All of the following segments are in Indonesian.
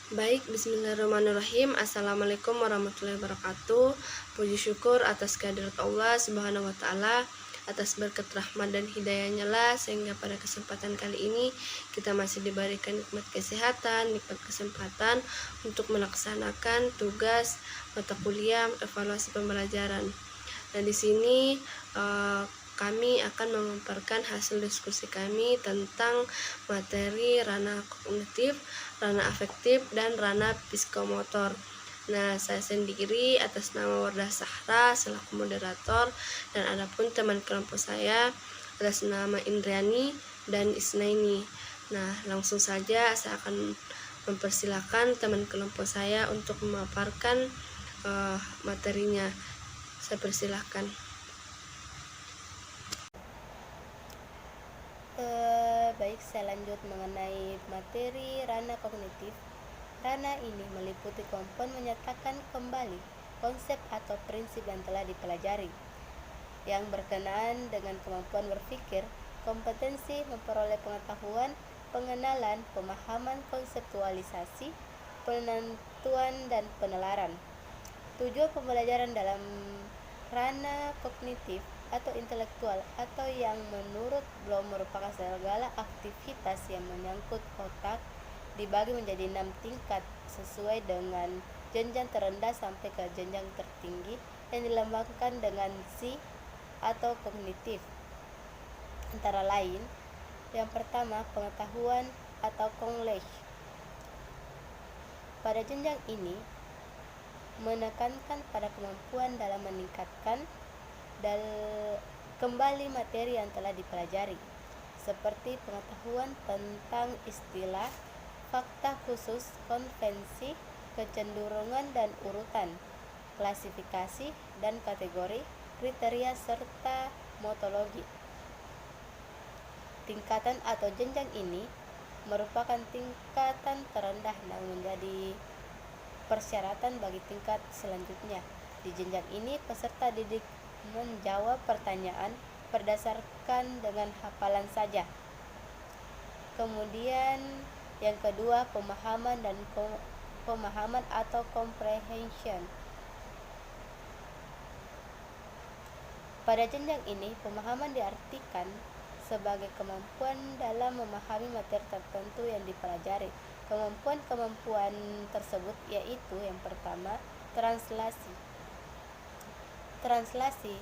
Baik, bismillahirrahmanirrahim. Assalamualaikum warahmatullahi wabarakatuh. Puji syukur atas kehadirat Allah Subhanahu wa Ta'ala, atas berkat rahmat dan hidayahnya lah, sehingga pada kesempatan kali ini kita masih diberikan nikmat kesehatan, nikmat kesempatan untuk melaksanakan tugas mata kuliah evaluasi pembelajaran. Nah, di sini kami akan memaparkan hasil diskusi kami tentang materi ranah kognitif, ranah afektif, dan ranah psikomotor. Nah, saya sendiri atas nama Wardah Sahra selaku moderator, dan adapun teman kelompok saya atas nama Indriani dan Isnaini. Nah, langsung saja saya akan mempersilahkan teman kelompok saya untuk memaparkan materinya. Saya persilahkan. Baik, saya lanjut mengenai materi ranah kognitif. Ranah ini meliputi kemampuan menyatakan kembali konsep atau prinsip yang telah dipelajari, yang berkenaan dengan kemampuan berpikir, kompetensi memperoleh pengetahuan, pengenalan, pemahaman, konseptualisasi, penentuan, dan penalaran. Tujuan pembelajaran dalam ranah kognitif atau intelektual, atau yang menurut Bloom merupakan segala aktivitas yang menyangkut otak, dibagi menjadi 6 tingkat sesuai dengan jenjang terendah sampai ke jenjang tertinggi, yang dilambangkan dengan C atau kognitif. Antara lain, yang pertama, pengetahuan atau knowledge. Pada jenjang ini menekankan pada kemampuan dalam meningkatkan dan kembali materi yang telah dipelajari, seperti pengetahuan tentang istilah, fakta khusus, konvensi, kecenderungan dan urutan, klasifikasi dan kategori, kriteria serta metodologi. Tingkatan atau jenjang ini merupakan tingkatan terendah yang menjadi persyaratan bagi tingkat selanjutnya. Di jenjang ini peserta didik menjawab pertanyaan berdasarkan dengan hafalan saja. Kemudian yang kedua, pemahaman atau comprehension. Pada jenjang ini, pemahaman diartikan sebagai kemampuan dalam memahami materi tertentu yang dipelajari. Kemampuan tersebut yaitu yang pertama, translasi. Translasi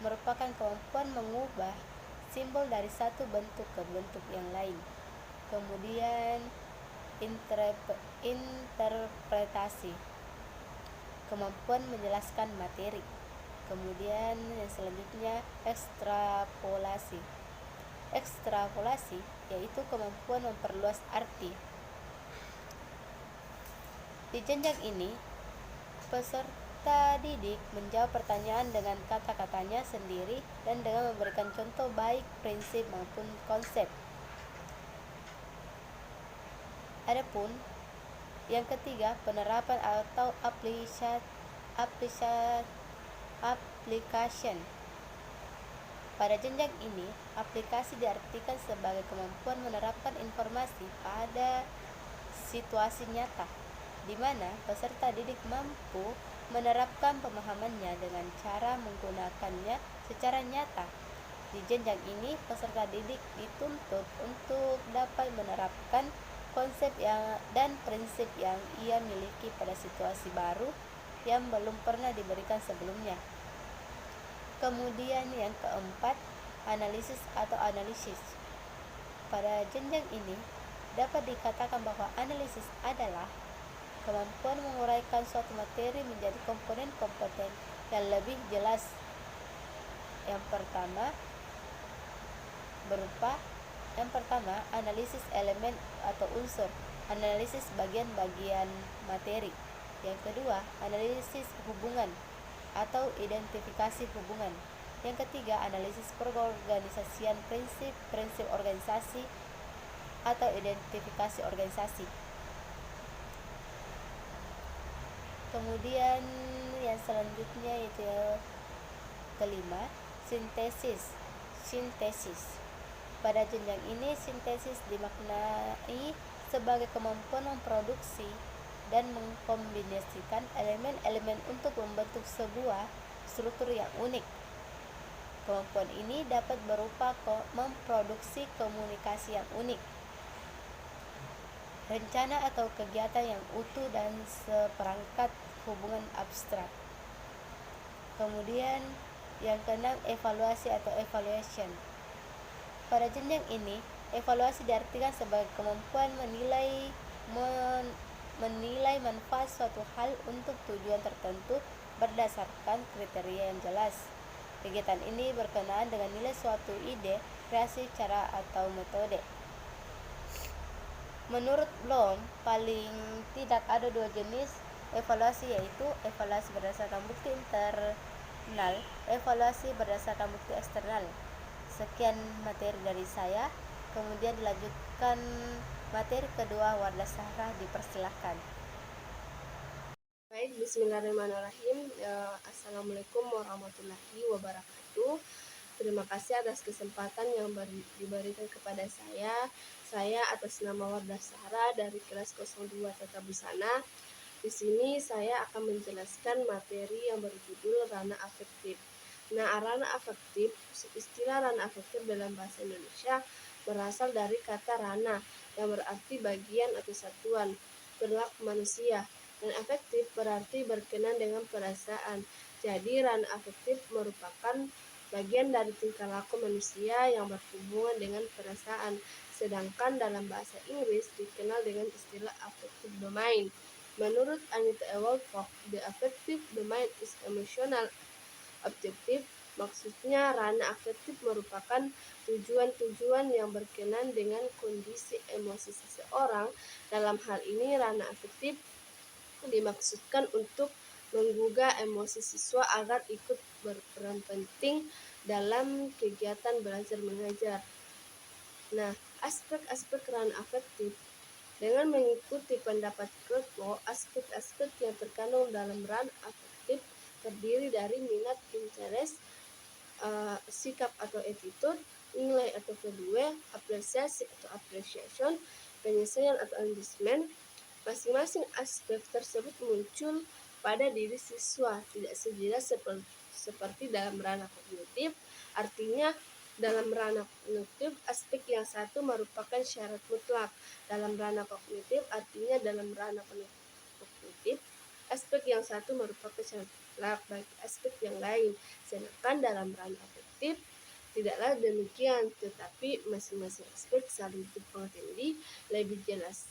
merupakan kemampuan mengubah simbol dari satu bentuk ke bentuk yang lain. Kemudian interpretasi, kemampuan menjelaskan materi. Kemudian yang selanjutnya, ekstrapolasi. Ekstrapolasi yaitu kemampuan memperluas arti. Di jenjang ini, peserta didik menjawab pertanyaan dengan kata-katanya sendiri dan dengan memberikan contoh baik prinsip maupun konsep. Adapun yang ketiga, penerapan atau application. Pada jenjang ini, aplikasi diartikan sebagai kemampuan menerapkan informasi pada situasi nyata, di mana peserta didik mampu menerapkan pemahamannya dengan cara menggunakannya secara nyata. Di jenjang ini, peserta didik dituntut untuk dapat menerapkan konsep dan prinsip yang ia miliki pada situasi baru yang belum pernah diberikan sebelumnya. Kemudian yang keempat, analisis atau analisis. Pada jenjang ini, dapat dikatakan bahwa analisis adalah kemampuan menguraikan suatu materi menjadi komponen-komponen yang lebih jelas. Yang pertama, analisis elemen atau unsur, analisis bagian-bagian materi. Yang kedua, analisis hubungan atau identifikasi hubungan. Yang ketiga, analisis perorganisasian, prinsip organisasi atau identifikasi organisasi. Kemudian yang selanjutnya yaitu kelima, sintesis. Pada jenjang ini, sintesis dimaknai sebagai kemampuan memproduksi dan mengkombinasikan elemen-elemen untuk membentuk sebuah struktur yang unik. Kemampuan ini dapat berupa memproduksi komunikasi yang unik, rencana atau kegiatan yang utuh, dan seperangkat hubungan abstrak. Kemudian yang keenam, evaluasi atau evaluation. Pada jenjang ini, evaluasi diartikan sebagai kemampuan menilai manfaat suatu hal untuk tujuan tertentu berdasarkan kriteria yang jelas. Kegiatan ini berkenaan dengan nilai suatu ide, kreasi, cara, atau metode. Menurut Bloom, paling tidak ada dua jenis evaluasi, yaitu evaluasi berdasarkan bukti internal, evaluasi berdasarkan bukti eksternal. Sekian materi dari saya. Kemudian dilanjutkan materi kedua, Wardah Sahra, dipersilahkan. Baik, bismillahirrahmanirrahim. Assalamualaikum warahmatullahi wabarakatuh. Terima kasih atas kesempatan yang diberikan kepada saya. Saya atas nama Wardah Sahra dari kelas 02 Tata Busana. Di sini saya akan menjelaskan materi yang berjudul ranah afektif. Nah, ranah afektif, istilah ranah afektif dalam bahasa Indonesia berasal dari kata ranah yang berarti bagian atau satuan perilaku manusia, dan afektif berarti berkenan dengan perasaan. Jadi, ranah afektif merupakan bagian dari tingkah laku manusia yang berhubungan dengan perasaan, sedangkan dalam bahasa Inggris dikenal dengan istilah affective domain. Menurut Anita Ewald, the affective domain is emotional objective. Maksudnya, ranah afektif merupakan tujuan-tujuan yang berkenan dengan kondisi emosi seseorang. Dalam hal ini, ranah afektif dimaksudkan untuk menggugah emosi siswa agar ikut berperan penting dalam kegiatan belajar mengajar. Nah, aspek-aspek ranah afektif. Dengan mengikuti pendapat Kurzweil, aspek-aspek yang terkandung dalam ranah afektif terdiri dari minat, interest, sikap atau attitude, nilai atau value, apresiasi atau appreciation, penyelesaian atau engagement. Masing-masing aspek tersebut muncul pada diri siswa, tidak sejelas seperti dalam ranah kognitif. Artinya, dalam ranah kognitif, aspek yang satu merupakan syarat mutlak. Dalam ranah kognitif, artinya dalam ranah kognitif, aspek yang satu merupakan syarat mutlak bagi aspek yang lain. Sedangkan dalam ranah afektif, tidaklah demikian, tetapi masing-masing aspek saling berpengaruh lebih jelas.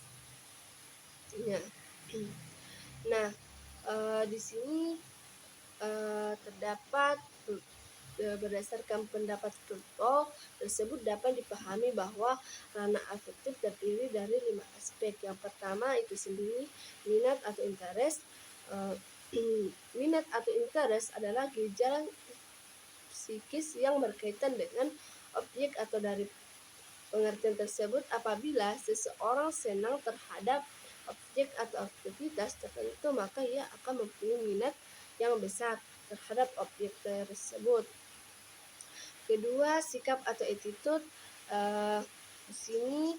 Nah, di sini terdapat berdasarkan pendapat Kurzweil tersebut dapat dipahami bahwa ranah afektif terdiri dari 5 aspek. Yang pertama itu sendiri minat atau interest. Minat atau interest adalah gejala psikis yang berkaitan dengan objek atau dari pengertian tersebut apabila seseorang senang terhadap objek atau aktivitas tertentu, maka ia akan mempunyai minat yang besar terhadap objek tersebut. Kedua, sikap atau attitude. Di sini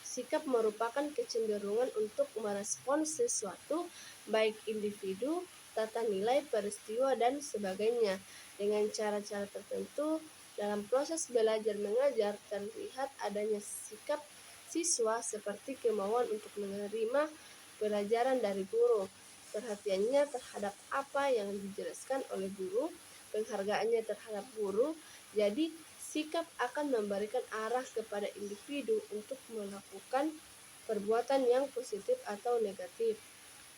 sikap merupakan kecenderungan untuk merespons sesuatu, baik individu, tata nilai, peristiwa, dan sebagainya, dengan cara-cara tertentu. Dalam proses belajar mengajar terlihat adanya sikap siswa seperti kemauan untuk menerima pelajaran dari guru, perhatiannya terhadap apa yang dijelaskan oleh guru, penghargaannya terhadap guru. Jadi, sikap akan memberikan arah kepada individu untuk melakukan perbuatan yang positif atau negatif.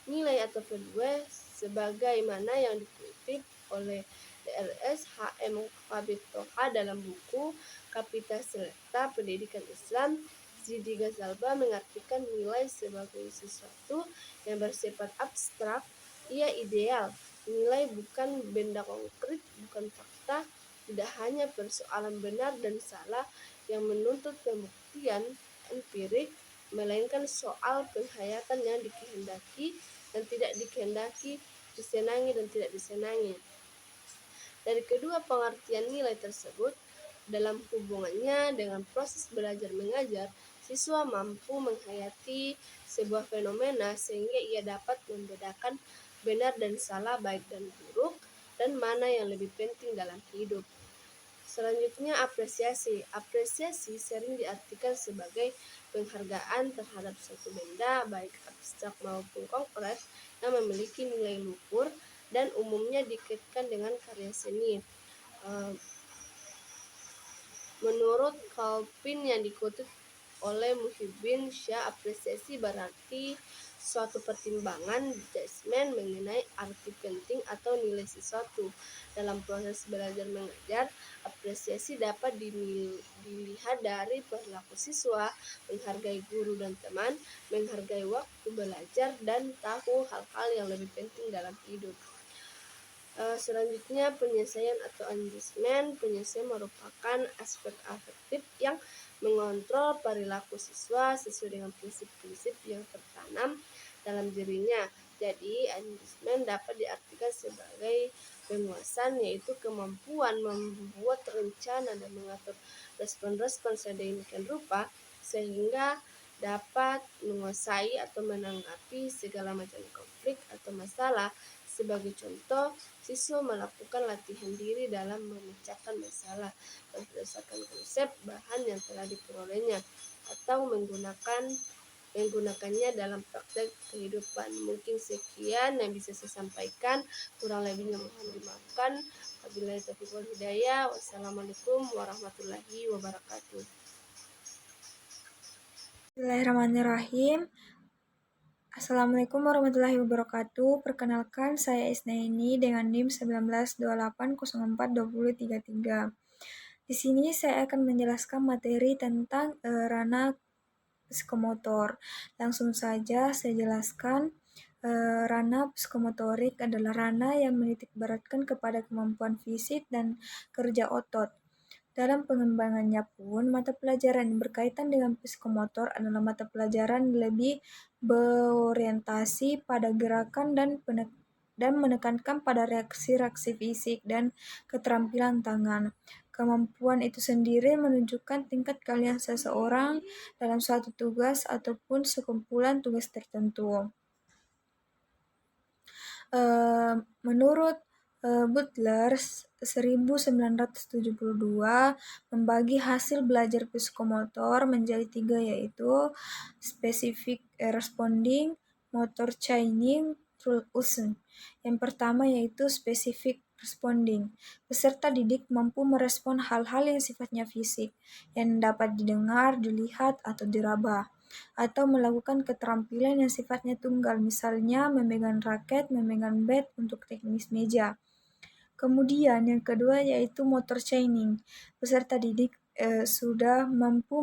Nilai atau value sebagaimana yang dikutip oleh DRS HM Kabitoha dalam buku Kapital Selekta Pendidikan Islam, Zidi Ghazalba mengartikan nilai sebagai sesuatu yang bersifat abstrak. Ia ideal. Nilai bukan benda konkret, bukan fakta, tidak hanya persoalan benar dan salah yang menuntut pembuktian empirik, melainkan soal penghayatan yang dikehendaki dan tidak dikehendaki, disenangi dan tidak disenangi. Dari kedua pengertian nilai tersebut, dalam hubungannya dengan proses belajar mengajar, Siswa mampu menghayati sebuah fenomena sehingga ia dapat membedakan benar dan salah, baik dan buruk, dan mana yang lebih penting dalam hidup. Selanjutnya, apresiasi. Apresiasi sering diartikan sebagai penghargaan terhadap suatu benda, baik abstrak maupun konkret, yang memiliki nilai luhur dan umumnya dikaitkan dengan karya seni. Menurut Calvin yang dikutip oleh Muhyiddin Syah, apresiasi berarti suatu pertimbangan judgement mengenai arti penting atau nilai sesuatu. Dalam proses belajar mengajar, apresiasi dapat dilihat dari perilaku siswa, menghargai guru dan teman, menghargai waktu belajar, dan tahu hal-hal yang lebih penting dalam hidup. Selanjutnya, penyelesaian atau adjustment. Penyelesaian merupakan aspek afektif yang mengontrol perilaku siswa sesuai dengan prinsip-prinsip yang tertanam dalam dirinya. Jadi, adjustment dapat diartikan sebagai penguasaan, yaitu kemampuan membuat rencana dan mengatur respon-respon sedemikian rupa sehingga dapat menguasai atau menanggapi segala macam konflik atau masalah. Sebagai contoh, siswa melakukan latihan diri dalam memecahkan masalah berdasarkan konsep bahan yang telah diperolehnya atau menggunakannya dalam praktek kehidupan. Mungkin sekian yang bisa saya sampaikan, kurang lebihnya mohon dimaafkan. Wabillahi taufiq wal hidayah. Wassalamualaikum warahmatullahi wabarakatuh. Bismillahirrahmanirrahim. Assalamualaikum warahmatullahi wabarakatuh. Perkenalkan, saya Isnaini dengan NIM 1928042033. Di sini saya akan menjelaskan materi tentang ranah psikomotor. Langsung saja saya jelaskan. Ranah psikomotorik adalah ranah yang menitikberatkan kepada kemampuan fisik dan kerja otot. Dalam pengembangannya pun, mata pelajaran yang berkaitan dengan psikomotor adalah mata pelajaran lebih berorientasi pada gerakan dan menekankan pada reaksi-reaksi fisik dan keterampilan tangan. Kemampuan itu sendiri menunjukkan tingkat keahlian seseorang dalam suatu tugas ataupun sekumpulan tugas tertentu. Menurut Butler 1972 membagi hasil belajar psikomotor menjadi 3, yaitu specific responding, motor training, rule using. Yang pertama yaitu specific responding. Peserta didik mampu merespon hal-hal yang sifatnya fisik, yang dapat didengar, dilihat, atau diraba, atau melakukan keterampilan yang sifatnya tunggal, misalnya memegang raket, memegang bat untuk teknis meja. Kemudian yang kedua yaitu motor training. Peserta didik sudah mampu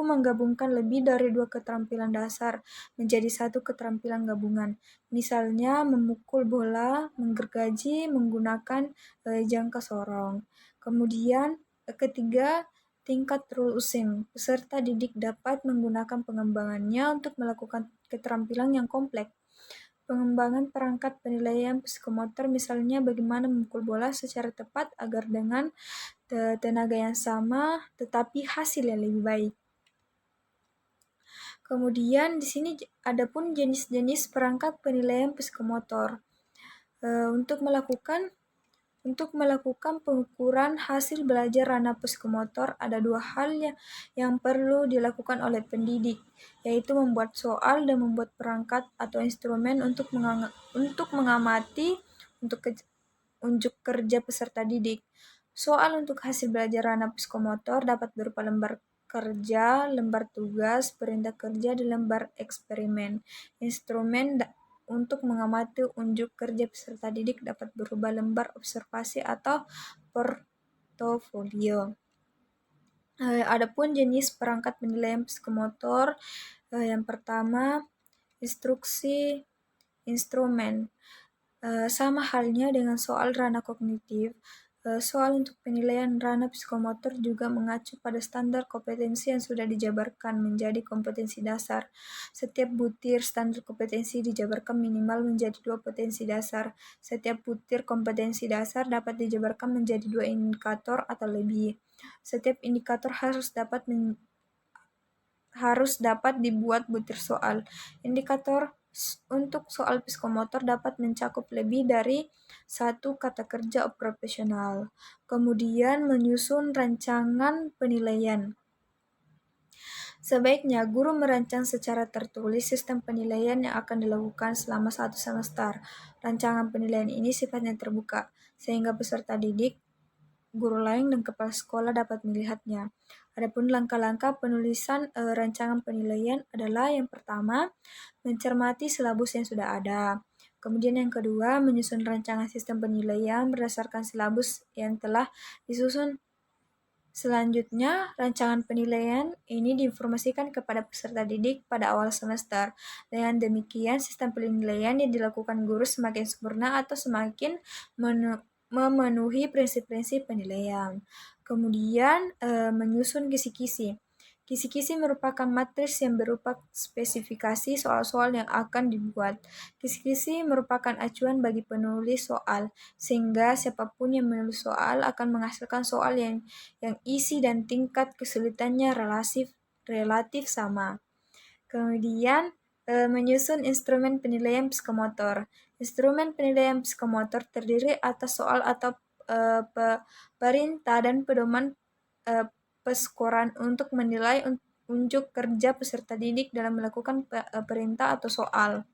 menggabungkan lebih dari 2 keterampilan dasar menjadi 1 keterampilan gabungan. Misalnya memukul bola, menggergaji, menggunakan jangka sorong. Kemudian ketiga, tingkat rule using. Peserta didik dapat menggunakan pengembangannya untuk melakukan keterampilan yang kompleks. Pengembangan perangkat penilaian psikomotor, misalnya bagaimana memukul bola secara tepat agar dengan tenaga yang sama tetapi hasil yang lebih baik. Kemudian di sini ada pun jenis-jenis perangkat penilaian psikomotor. Untuk melakukan pengukuran hasil belajar ranah psikomotor, ada 2 hal yang perlu dilakukan oleh pendidik, yaitu membuat soal dan membuat perangkat atau instrumen untuk mengamati unjuk kerja peserta didik. Soal untuk hasil belajar ranah psikomotor dapat berupa lembar kerja, lembar tugas, perintah kerja, dan lembar eksperimen. Instrumen untuk mengamati unjuk kerja peserta didik dapat berupa lembar observasi atau portofolio. Adapun jenis perangkat penilaian psikomotor, yang pertama instruksi instrumen. Sama halnya dengan soal ranah kognitif, soal untuk penilaian ranah psikomotor juga mengacu pada standar kompetensi yang sudah dijabarkan menjadi kompetensi dasar. Setiap butir standar kompetensi dijabarkan minimal menjadi 2 potensi dasar. Setiap butir kompetensi dasar dapat dijabarkan menjadi 2 indikator atau lebih. Setiap indikator harus dapat harus dapat dibuat butir soal. Indikator untuk soal psikomotor dapat mencakup lebih dari satu kata kerja operasional. Kemudian menyusun rancangan penilaian. Sebaiknya guru merancang secara tertulis sistem penilaian yang akan dilakukan selama 1 semester. Rancangan penilaian ini sifatnya terbuka, sehingga peserta didik, guru lain, dan kepala sekolah dapat melihatnya. Adapun langkah-langkah penulisan rancangan penilaian adalah yang pertama, mencermati silabus yang sudah ada. Kemudian yang kedua, menyusun rancangan sistem penilaian berdasarkan silabus yang telah disusun. Selanjutnya, rancangan penilaian ini diinformasikan kepada peserta didik pada awal semester. Dengan demikian, sistem penilaian yang dilakukan guru semakin sempurna atau semakin memenuhi prinsip-prinsip penilaian. Kemudian, menyusun kisi-kisi. Kisi-kisi merupakan matris yang berupa spesifikasi soal-soal yang akan dibuat. Kisi-kisi merupakan acuan bagi penulis soal, sehingga siapapun yang menulis soal akan menghasilkan soal yang isi dan tingkat kesulitannya relatif sama. Kemudian, menyusun instrumen penilaian psikomotor. Instrumen penilaian psikomotor terdiri atas soal atau perintah dan pedoman peskoran untuk menilai unjuk kerja peserta didik dalam melakukan perintah atau soal.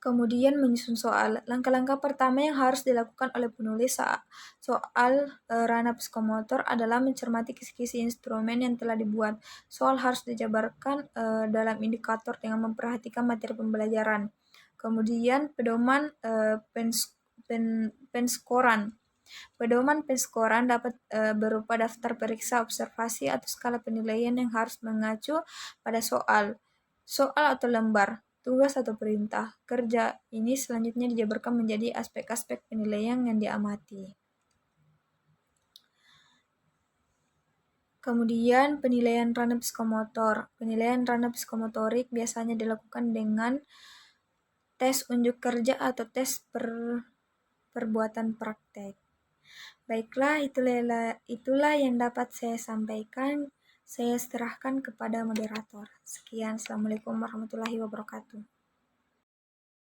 Kemudian menyusun soal. Langkah-langkah pertama yang harus dilakukan oleh penulis soal ranah psikomotor adalah mencermati kisi-kisi instrumen yang telah dibuat. Soal harus dijabarkan dalam indikator dengan memperhatikan materi pembelajaran. Kemudian pedoman penskoran. Pedoman penskoran dapat berupa daftar periksa, observasi, atau skala penilaian yang harus mengacu pada soal atau lembar, tugas atau perintah kerja. Ini selanjutnya dijabarkan menjadi aspek-aspek penilaian yang diamati. Kemudian penilaian ranah psikomotor. Penilaian ranah psikomotorik biasanya dilakukan dengan tes unjuk kerja atau tes perbuatan praktek. Baiklah, itulah yang dapat saya sampaikan. Saya serahkan kepada moderator. Sekian, Assalamualaikum warahmatullahi wabarakatuh.